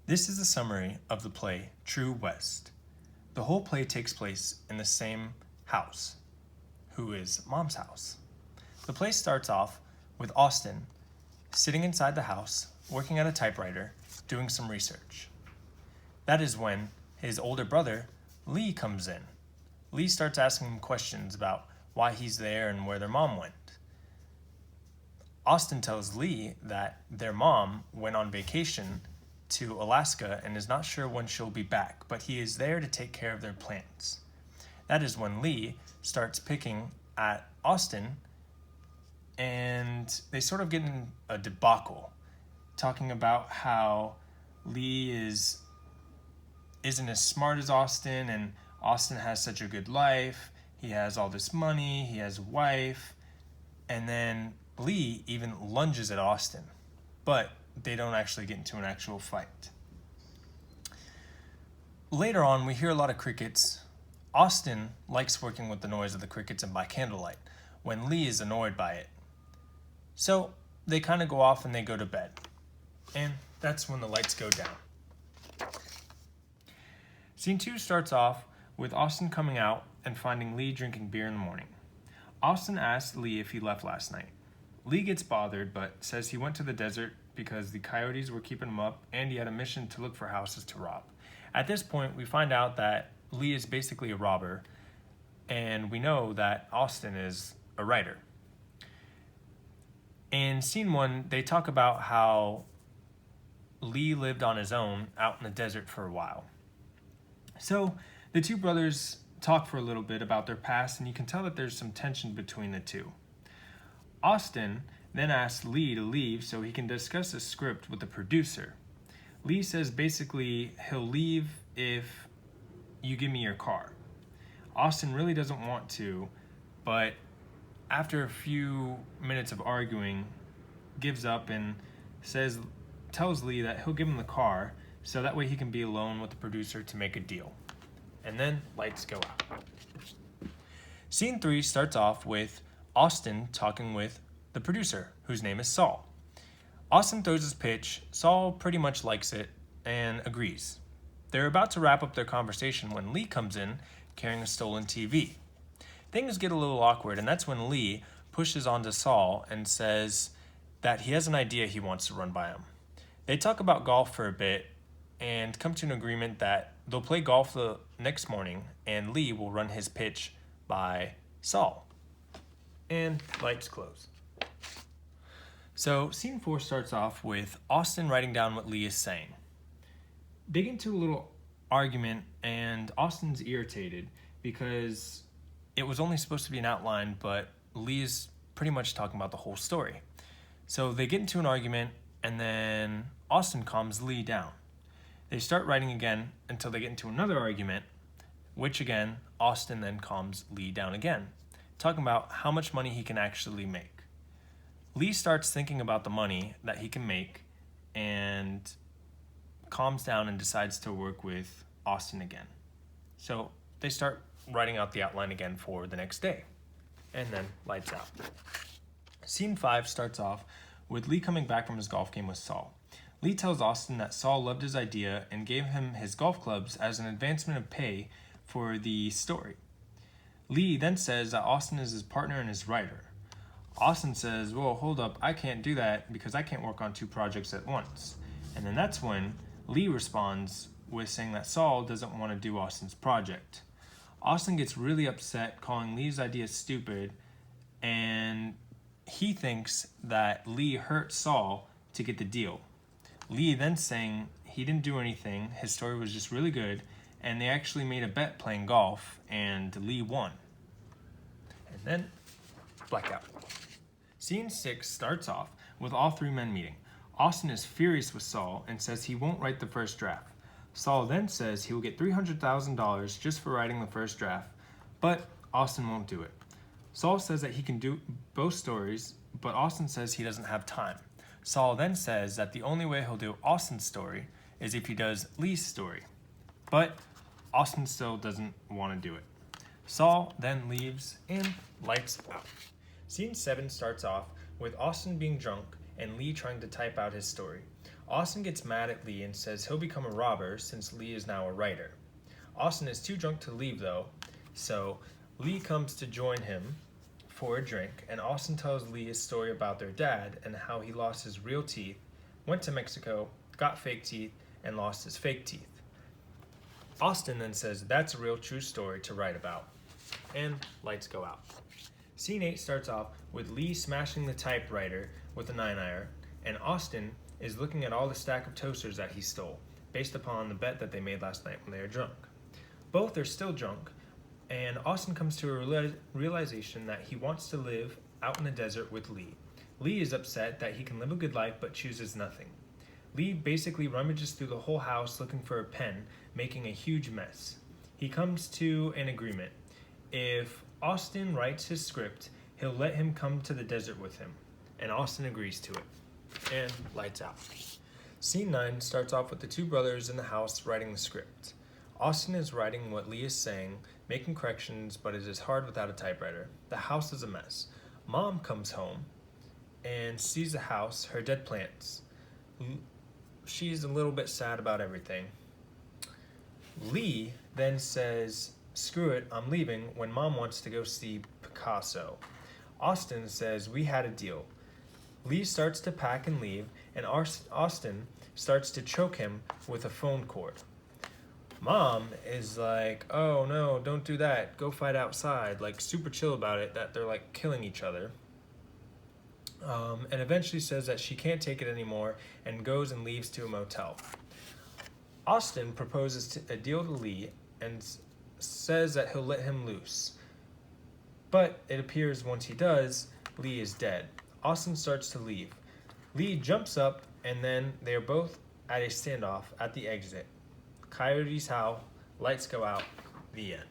This is a summary of the play True West. The whole play takes place in the same house, who is Mom's house. The play starts off with Austin sitting inside the house, working at a typewriter, doing some research. That is when his older brother, Lee, comes in. Lee starts asking him questions about why he's there and where their mom went. Austin tells Lee that their mom went on vacation to Alaska and is not sure when she'll be back, but he is there to take care of their plants. That is when Lee starts picking at Austin, and they sort of get in a debacle, talking about how Lee isn't as smart as Austin, and Austin has such a good life, he has all this money, he has a wife, and then Lee even lunges at Austin, but they don't actually get into an actual fight. Later on, we hear a lot of crickets. Austin likes working with the noise of the crickets and by candlelight, when Lee is annoyed by it. So they kind of go off and they go to bed. And that's when the lights go down. Scene 2 starts off with Austin coming out and finding Lee drinking beer in the morning. Austin asks Lee if he left last night. Lee gets bothered, but says he went to the desert because the coyotes were keeping him up and he had a mission to look for houses to rob. At this point, we find out that Lee is basically a robber, and we know that Austin is a writer. In scene 1, they talk about how Lee lived on his own out in the desert for a while. So the two brothers talk for a little bit about their past, and you can tell that there's some tension between the two. Austin then asks Lee to leave so he can discuss a script with the producer. Lee says basically he'll leave if you give me your car. Austin really doesn't want to, but after a few minutes of arguing, gives up and tells Lee that he'll give him the car so that way he can be alone with the producer to make a deal. And then lights go out. Scene 3 starts off with Austin talking with the producer, whose name is Saul. Austin throws his pitch, Saul pretty much likes it, and agrees. They're about to wrap up their conversation when Lee comes in carrying a stolen TV. Things get a little awkward, and that's when Lee pushes onto Saul and says that he has an idea he wants to run by him. They talk about golf for a bit and come to an agreement that they'll play golf the next morning and Lee will run his pitch by Saul. And lights close. So scene 4 starts off with Austin writing down what Lee is saying. They get into a little argument and Austin's irritated because it was only supposed to be an outline, but Lee is pretty much talking about the whole story. So they get into an argument and then Austin calms Lee down. They start writing again until they get into another argument, which again, Austin then calms Lee down again, talking about how much money he can actually make. Lee starts thinking about the money that he can make and calms down and decides to work with Austin again. So they start writing out the outline again for the next day. And then lights out. Scene 5 starts off with Lee coming back from his golf game with Saul. Lee tells Austin that Saul loved his idea and gave him his golf clubs as an advancement of pay for the story. Lee then says that Austin is his partner and his writer. Austin says, well, hold up, I can't do that because I can't work on 2 projects at once. And then that's when Lee responds with saying that Saul doesn't want to do Austin's project. Austin gets really upset, calling Lee's idea stupid, and he thinks that Lee hurt Saul to get the deal. Lee then saying he didn't do anything, his story was just really good, and they actually made a bet playing golf, and Lee won. And then, blackout. Scene 6 starts off with all 3 men meeting. Austin is furious with Saul and says he won't write the first draft. Saul then says he will get $300,000 just for writing the first draft, but Austin won't do it. Saul says that he can do both stories, but Austin says he doesn't have time. Saul then says that the only way he'll do Austin's story is if he does Lee's story, but Austin still doesn't want to do it. Saul then leaves and lights out. Scene 7 starts off with Austin being drunk and Lee trying to type out his story. Austin gets mad at Lee and says he'll become a robber since Lee is now a writer. Austin is too drunk to leave though, so Lee comes to join him for a drink, and Austin tells Lee a story about their dad and how he lost his real teeth, went to Mexico, got fake teeth, and lost his fake teeth. Austin then says that's a real true story to write about, and lights go out. Scene 8 starts off with Lee smashing the typewriter with a 9-iron, and Austin is looking at all the stack of toasters that he stole, based upon the bet that they made last night when they were drunk. Both are still drunk, and Austin comes to a realization that he wants to live out in the desert with Lee. Lee is upset that he can live a good life but chooses nothing. Lee basically rummages through the whole house looking for a pen, making a huge mess. He comes to an agreement. If Austin writes his script, he'll let him come to the desert with him, and Austin agrees to it. And lights out. Scene 9 starts off with the two brothers in the house writing the script. Austin is writing what Lee is saying, making corrections, but it is hard without a typewriter. The house is a mess. Mom comes home and sees the house, her dead plants. She's a little bit sad about everything. Lee then says, "Screw it, I'm leaving," when Mom wants to go see Picasso. Austin says, "We had a deal." Lee starts to pack and leave, and Austin starts to choke him with a phone cord. Mom is like, "Oh no, don't do that, go fight outside," like super chill about it, that they're like killing each other. And eventually says that she can't take it anymore and goes and leaves to a motel. Austin proposes a deal to Lee and says that he'll let him loose. But it appears once he does, Lee is dead. Austin starts to leave. Lee jumps up, and then they are both at a standoff at the exit. Coyotes howl, lights go out, the end.